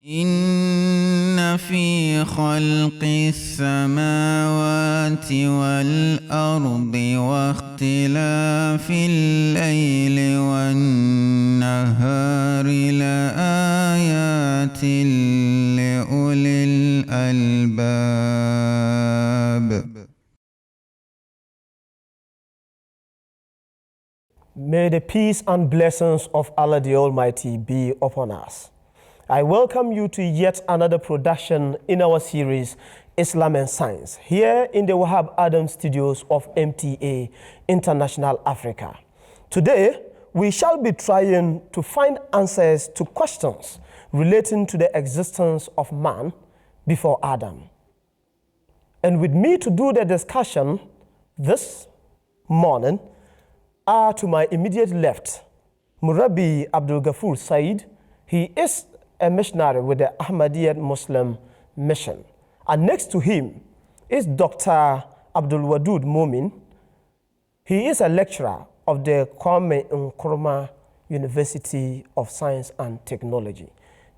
إن في خلق السماوات والأرض واختلاف الليل والنهار لآيات لأولي الألباب. May the peace and blessings of Allah the Almighty be upon us. I welcome you to yet another production in our series, Islam and Science, here in the Wahab Adam studios of MTA International Africa. Today, we shall be trying to find answers to questions relating to the existence of man before Adam. And with me to do the discussion this morning are to my immediate left, Murabi Abdul Ghaffur Said. He is a missionary with the Ahmadiyya Muslim Mission. And next to him is Dr. Abdul Wadud Momin. He is a lecturer of the Kwame Nkrumah University of Science and Technology.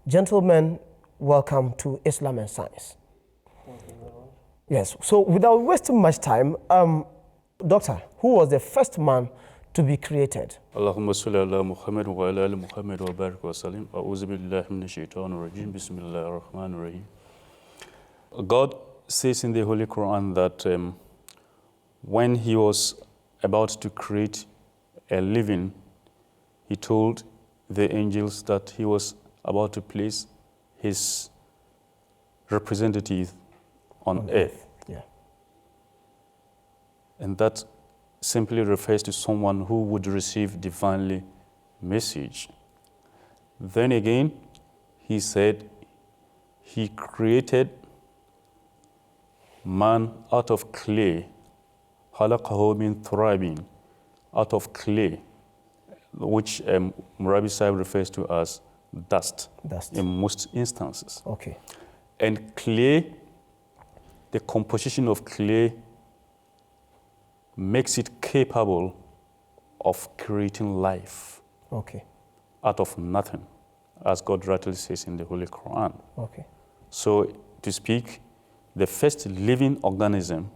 Gentlemen, welcome to Islam and Science. Thank you very much. Yes, so without wasting much time, Doctor, who was the first man to be created? Allahumma salli ala Muhammad wa ala ali Muhammad wa barik wa salim. A'udhu billahi minash shaitanir rajim. Bismillahir rahmanir rahim. God says in the Holy Quran that when he was about to create a living, he told the angels that he was about to place his representative on earth. Yeah. And that simply refers to someone who would receive divinely message. Then again, he said he created man out of clay, خَلَقَهُ مِنْ تُرَابٍ, out of clay, which Murabi Sahib refers to as dust in most instances. Okay. And clay, the composition of clay makes it capable of creating life out of nothing, as God rightly says in the Holy Quran. Okay. So, to speak, the first living organism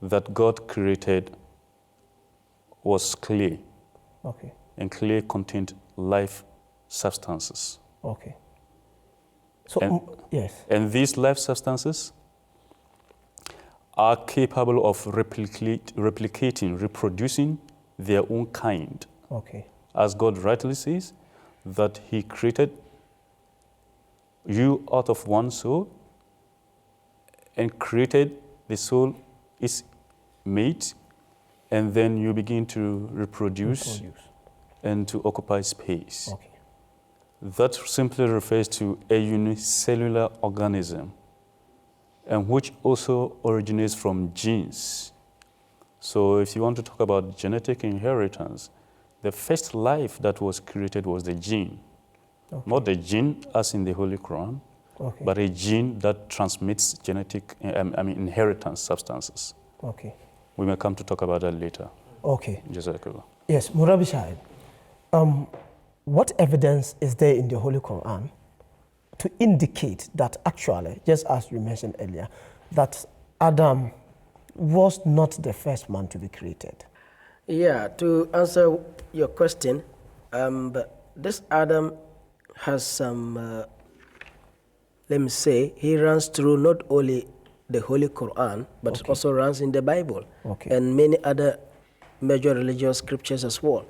that God created was clay. Okay. And clay contained life substances. Okay. So, yes. And these life substances are capable of replicating, reproducing their own kind. Okay. As God rightly says, that he created you out of one soul and created the soul is mate, and then you begin to reproduce. And to occupy space. Okay. That simply refers to a unicellular organism, and which also originates from genes. So if you want to talk about genetic inheritance, the first life that was created was the gene. Not the gene as in the Holy Quran, but a gene that transmits genetic, inheritance substances. Okay. We may come to talk about that later. Okay. Jazakallah. Yes, Murabi Sahib, what evidence is there in the Holy Quran to indicate that actually, just as you mentioned earlier, that Adam was not the first man to be created? Yeah, to answer your question, this Adam has some, let me say, he runs through not only the Holy Quran, but also runs in the Bible and many other major religious scriptures as well.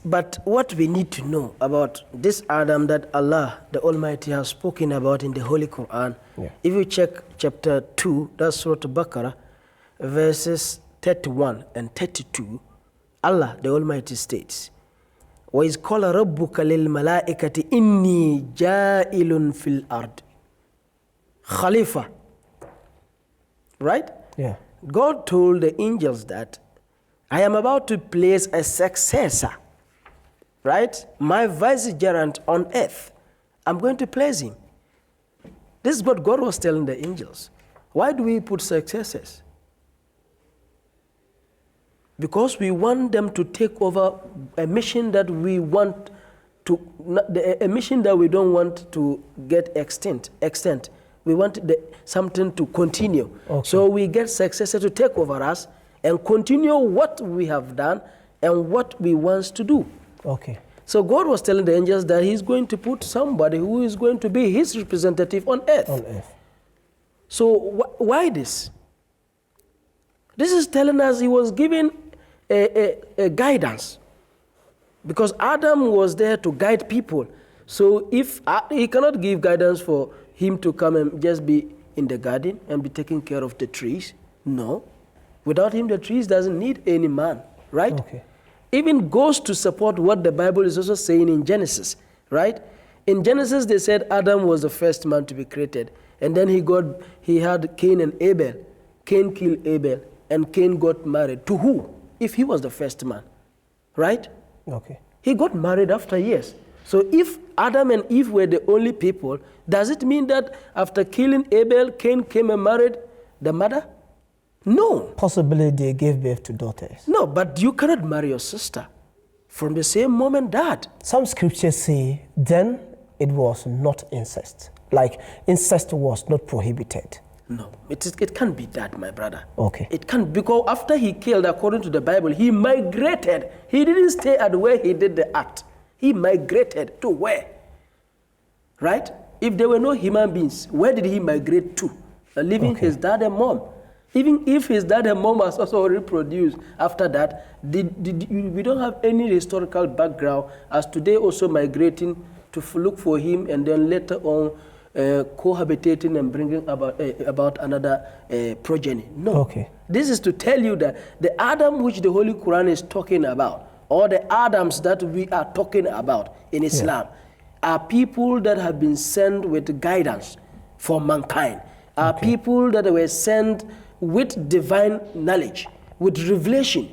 But what we need to know about this Adam that Allah, the Almighty, has spoken about in the Holy Quran, if you check chapter 2, that's Surah Al-Baqarah, verses 31 and 32, Allah, the Almighty, states, وَإِذْ قَالَ رَبُّكَ لِلْمَلَائِكَةِ إِنِّي جَائِلٌ فِي الْأَرْضِ Khalifa. Right? Yeah. God told the angels that I am about to place a successor, right? My vicegerent on earth. I'm going to place him. This is what God was telling the angels. Why do we put successors? Because we want them to take over a mission that we want a mission that we don't want to get extent. We want something to continue. Okay. So we get successor to take over us and continue what we have done and what we want to do. Okay. So God was telling the angels that he's going to put somebody who is going to be his representative on earth. On earth. So why this? This is telling us he was given a guidance, because Adam was there to guide people. So if he cannot give guidance for him to come and just be in the garden and be taking care of the trees. No. Without him, the trees doesn't need any man, right? Okay. Even goes to support what the Bible is also saying in Genesis, right? In Genesis, they said Adam was the first man to be created. And then he had Cain and Abel. Cain killed Abel, and Cain got married. To who? If he was the first man, right? Okay. He got married after years. So if Adam and Eve were the only people, does it mean that after killing Abel, Cain came and married the mother? No. Possibly they gave birth to daughters. No, but you cannot marry your sister from the same moment that. Some scriptures say then it was not incest. Like incest was not prohibited. No, it can't be that, my brother. Okay. It can't, because after he killed, according to the Bible, he migrated. He didn't stay at where he did the act. He migrated to where? Right? If there were no human beings, where did he migrate to? Leaving his dad and mom. Even if his dad and mom was also reproduced after that, we don't have any historical background as today also migrating to look for him and then later on cohabitating and bringing about another progeny. No. Okay. This is to tell you that the Adam which the Holy Quran is talking about, or the Adams that we are talking about in Islam, are people that have been sent with guidance for mankind, are people that were sent with divine knowledge, with revelation,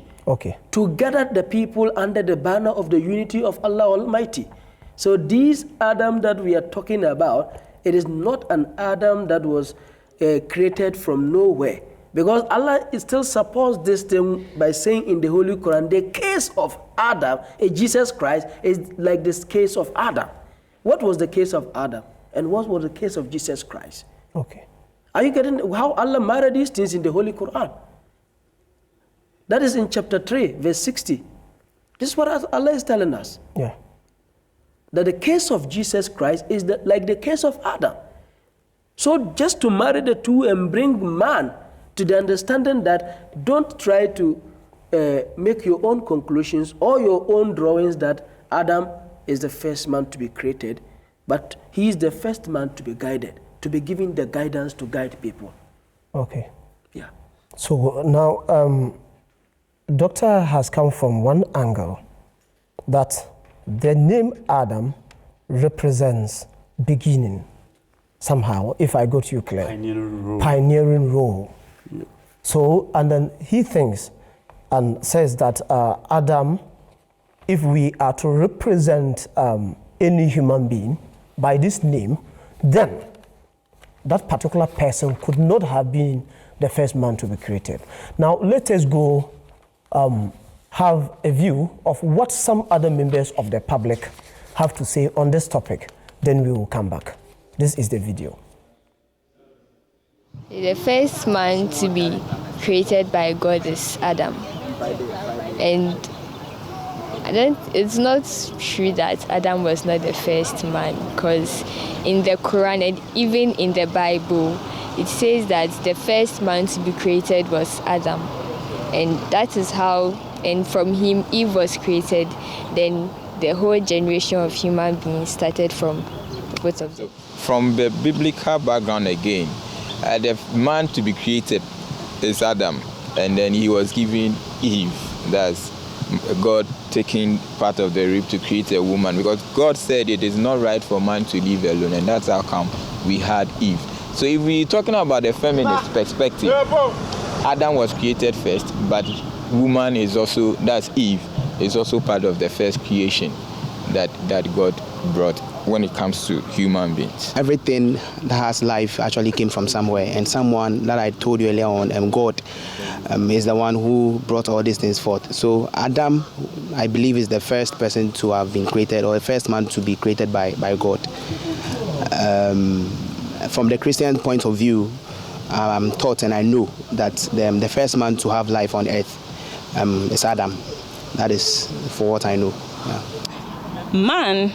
to gather the people under the banner of the unity of Allah Almighty. So these Adam that we are talking about, it is not an Adam that was created from nowhere. Because Allah still supports this thing by saying in the Holy Quran, the case of Adam, Jesus Christ, is like this case of Adam. What was the case of Adam? And what was the case of Jesus Christ? Okay. Are you getting how Allah married these things in the Holy Quran? That is in chapter 3, verse 60. This is what Allah is telling us. Yeah. That the case of Jesus Christ is like the case of Adam. So just to marry the two and bring man to the understanding that don't try to make your own conclusions or your own drawings that Adam is the first man to be created, but he is the first man to be guided, to be given the guidance to guide people. Okay. Yeah. So now, Doctor has come from one angle that the name Adam represents beginning somehow, if I go to you, Claire. Pioneering role. Yeah. So, and then he thinks and says that Adam, if we are to represent any human being by this name, then that particular person could not have been the first man to be created. Now, let us go have a view of what some other members of the public have to say on this topic. Then we will come back. This is the video. The first man to be created by God is Adam. And it's not true that Adam was not the first man, because in the Quran and even in the Bible, it says that the first man to be created was Adam. And that is how, and from him Eve was created. Then the whole generation of human beings started from both of them. From the biblical background again, the man to be created is Adam, and then he was given Eve. That's God taking part of the rib to create a woman, because God said it is not right for man to live alone, and that's how come we had Eve. So if we're talking about the feminist perspective, Adam was created first, but woman is also, that's Eve, is also part of the first creation that God brought when it comes to human beings? Everything that has life actually came from somewhere, and someone that I told you earlier on, God, is the one who brought all these things forth. So Adam, I believe, is the first person to have been created, or the first man to be created by God. From the Christian point of view, I'm taught and I know that the first man to have life on earth is Adam. That is for what I know. Yeah. Man,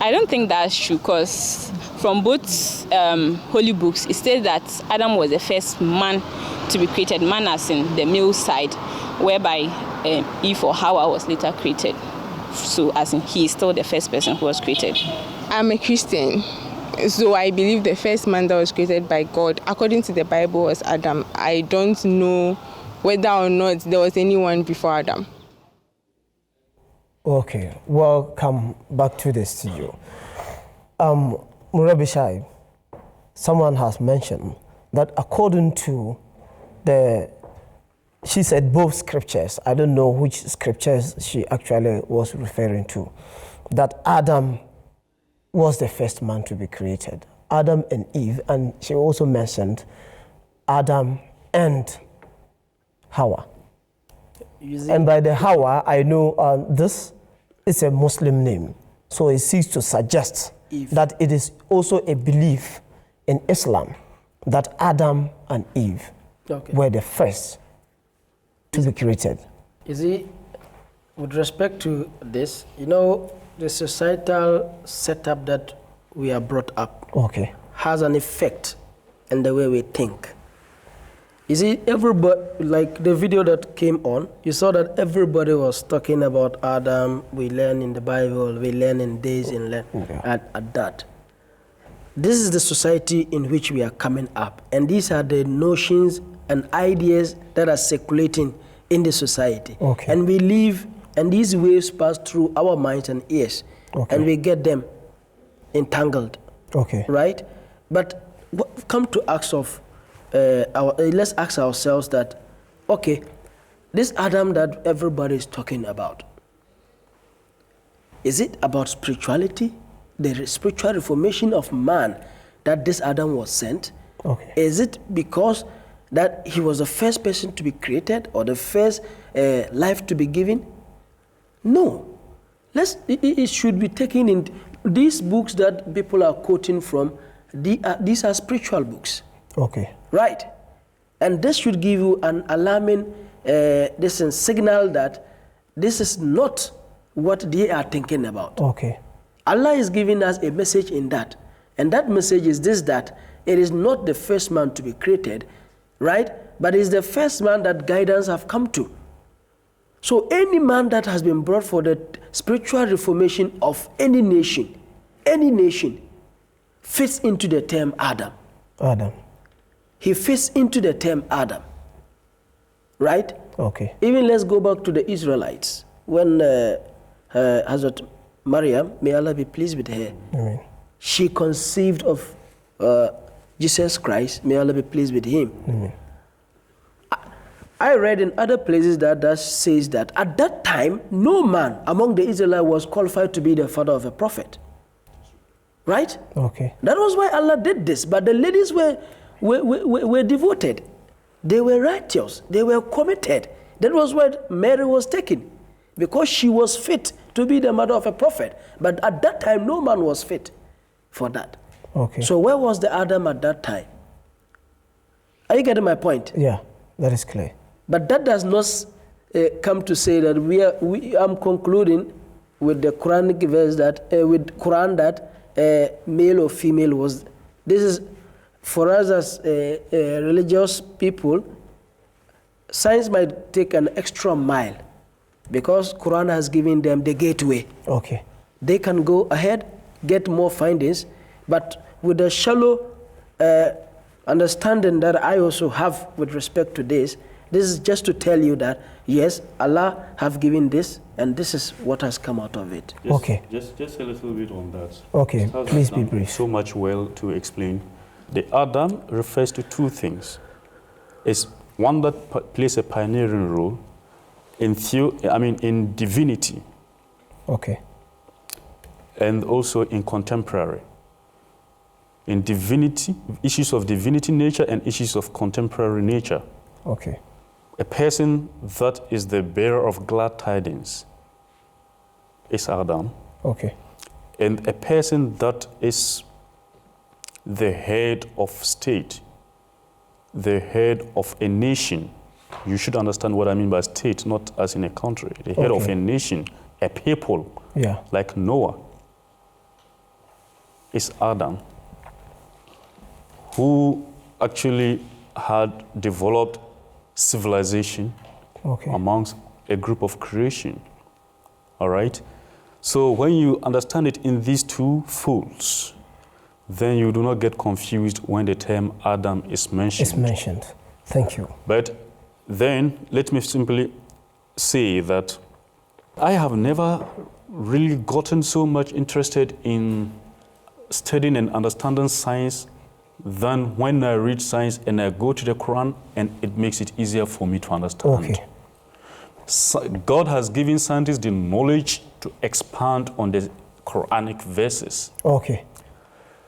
I don't think that's true, because from both holy books, it says that Adam was the first man to be created, man as in the male side, whereby Eve or Hawa was later created. So as in he is still the first person who was created. I'm a Christian, so I believe the first man that was created by God, according to the Bible, was Adam. I don't know whether or not there was anyone before Adam. Okay, welcome back to the studio. Murabishai, someone has mentioned that according to she said both scriptures, I don't know which scriptures she actually was referring to, that Adam was the first man to be created, Adam and Eve, and she also mentioned Adam and Hawa. And by the Hawa, I know this is a Muslim name. So it seems to suggest that it is also a belief in Islam that Adam and Eve were the first to be created. You see, with respect to this, you know, the societal setup that we are brought up has an effect in the way we think. You see, everybody, like the video that came on, you saw that everybody was talking about Adam. We learn in the Bible, we learn in this, and learn at that. This is the society in which we are coming up, and these are the notions and ideas that are circulating in the society. And we live, and these waves pass through our minds and ears, and we get them entangled. Right? But come to acts of let's ask ourselves that, okay, this Adam that everybody is talking about, is it about spirituality, the spiritual reformation of man that this Adam was sent? Is it because that he was the first person to be created or the first life to be given? No. It should be taken in these books that people are quoting from. These are spiritual books. Right, and this should give you an alarming signal that this is not what they are thinking about. Allah is giving us a message in that, and that message is this: that it is not the first man to be created, right? But it is the first man that guidance have come to. So any man that has been brought for the spiritual reformation of any nation, fits into the term Adam. He fits into the term Adam, right? Even let's go back to the Israelites. When Hazrat Maryam, may Allah be pleased with her, she conceived of Jesus Christ, may Allah be pleased with him. I read in other places that says that at that time, no man among the Israelites was qualified to be the father of a prophet. Right? That was why Allah did this. But the ladies were devoted. They were righteous. They were committed. That was why Mary was taken, because she was fit to be the mother of a prophet. But at that time, no man was fit for that. So where was the Adam at that time? Are you getting my point? Yeah, that is clear. But that does not come to say that I'm concluding with the Quranic verse that Quran that male or female was. This is for us as religious people. Science might take an extra mile because Quran has given them the gateway. They can go ahead, get more findings, but with the shallow understanding that I also have with respect to this is just to tell you that yes, Allah have given this, and this is what has come out of it. Just a little bit on that. Please be brief. So much well to explain. The Adam refers to two things. It's one that plays a pioneering role in divinity. and also in contemporary. In divinity, issues of divinity nature and issues of contemporary nature. Okay. A person that is the bearer of glad tidings is Adam. Okay. And a person that is the head of state, the head of a nation. You should understand what I mean by state, not as in a country. The head of a nation, a people, like Noah, is Adam, who actually had developed civilization amongst a group of creation. All right? So when you understand it in these two folds, then you do not get confused when the term Adam is mentioned. It's mentioned. Thank you. But then let me simply say that I have never really gotten so much interested in studying and understanding science than when I read science and I go to the Quran and it makes it easier for me to understand. Okay. So God has given scientists the knowledge to expand on the Quranic verses. Okay.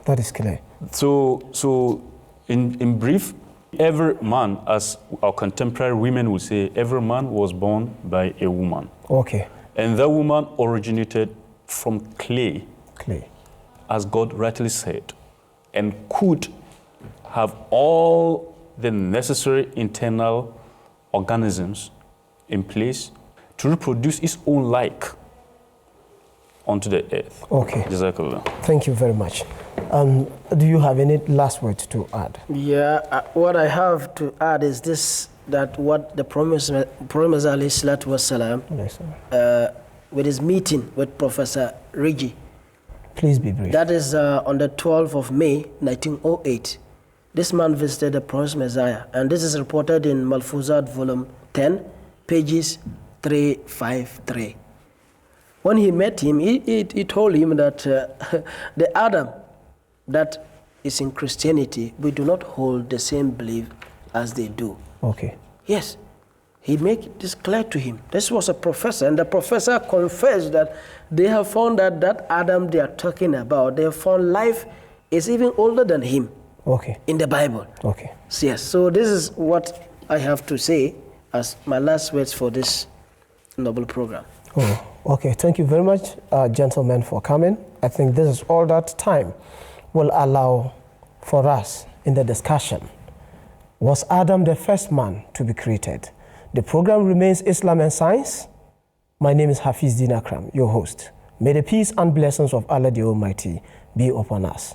That is clear. So in brief, every man, as our contemporary women would say, every man was born by a woman. Okay. And that woman originated from clay. Clay. As God rightly said, and could have all the necessary internal organisms in place to reproduce its own like onto the earth. Okay. Jazakallah. Thank you very much. Do you have any last words to add? Yeah, what I have to add is this, that what the Prophet ﷺ, with his meeting with Professor Reggie. Please be brief. That is on the 12th of May, 1908. This man visited the Promised Messiah, and this is reported in Malfuzat, volume 10, pages 353. When he met him, he told him that the Adam that is in Christianity, we do not hold the same belief as they do. Okay. Yes. He made this clear to him. This was a professor, and the professor confessed that they have found that Adam they are talking about, they have found life is even older than him. Okay. In the Bible. Okay. Yes. So this is what I have to say as my last words for this noble program. Oh, okay. Thank you very much, gentlemen, for coming. I think this is all that time will allow for us in the discussion. Was Adam the first man to be created? The program remains Islam and Science. My name is Hafiz Din Akram, your host. May the peace and blessings of Allah the Almighty be upon us.